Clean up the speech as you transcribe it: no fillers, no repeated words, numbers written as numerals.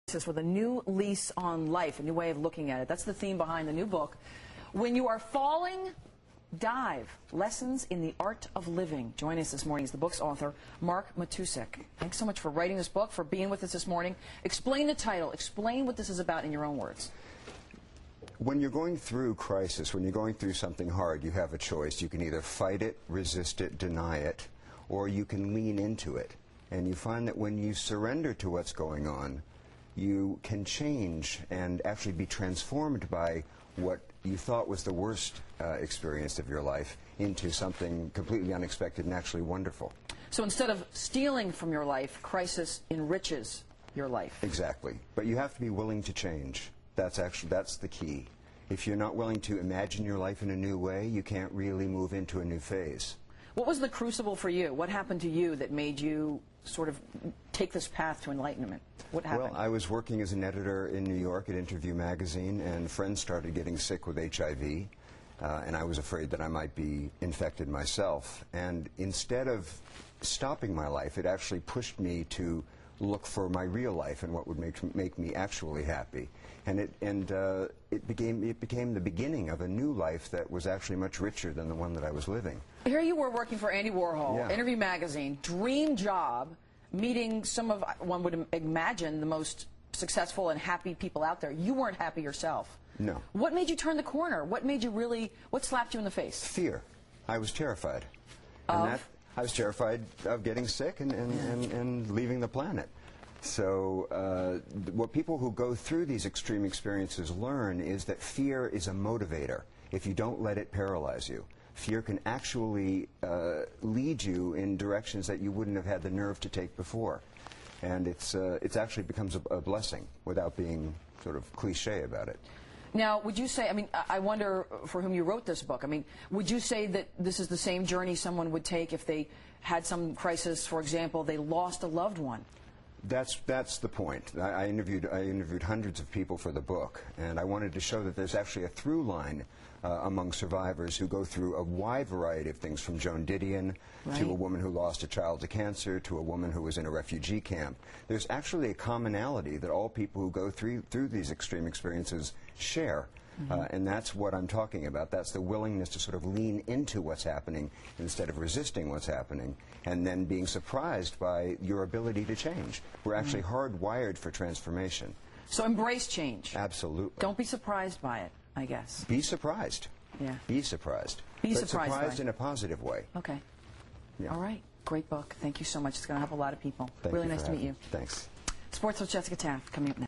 With a new lease on life, a new way of looking at it. That's the theme behind the new book. When you are falling, dive. Lessons in the Art of Living. Joining us this morning is the book's author, Mark Matousek. Thanks so much for writing this book, for being with us this morning. Explain the title. Explain what this is about in your own words. When you're going through crisis, when you're going through something hard, you have a choice. You can either fight it, resist it, deny it, or you can lean into it. And you find that when you surrender to what's going on, you can change and actually be transformed by what you thought was the worst experience of your life into something completely unexpected and actually wonderful. So instead of stealing from your life, crisis enriches your life. Exactly. But you have to be willing to change. That's the key. If you're not willing to imagine your life in a new way, you can't really move into a new phase. What was the crucible for you? What happened to you that made you sort of take this path to enlightenment? What happened? Well, I was working as an editor in New York at Interview magazine, and friends started getting sick with HIV, and I was afraid that I might be infected myself. And instead of stopping my life, it actually pushed me to look for my real life and what would make me actually happy. And it became the beginning of a new life that was actually much richer than the one that I was living. Here you were working for Andy Warhol, Yeah. Interview magazine, dream job, meeting some of, one would imagine, the most successful and happy people out there. You weren't happy yourself. No. What made you turn the corner? What slapped you in the face? Fear. I was terrified. I was terrified of getting sick and leaving the planet. So what people who go through these extreme experiences learn is that fear is a motivator if you don't let it paralyze you. Fear can actually lead you in directions that you wouldn't have had the nerve to take before. And it's actually becomes a blessing without being sort of cliche about it. Now, would you say, I mean, I wonder for whom you wrote this book, I mean, would you say that this is the same journey someone would take if they had some crisis, for example, they lost a loved one? That's the point. I interviewed hundreds of people for the book, and I wanted to show that there's actually a through line among survivors who go through a wide variety of things, from Joan Didion to a woman who lost a child to cancer to a woman who was in a refugee camp. There's actually a commonality that all people who go through these extreme experiences share. And that's what I'm talking about. That's the willingness to sort of lean into what's happening instead of resisting what's happening, and then being surprised by your ability to change. We're actually hardwired for transformation. So embrace change. Absolutely. Don't be surprised by it, I guess. Be surprised. Yeah. Be surprised. Be but surprised in a positive way. Okay. Yeah. All right. Great book. Thank you so much. It's going to help a lot of people. Thank really you nice to meet you. Thanks. Sports with Jessica Taft coming up next.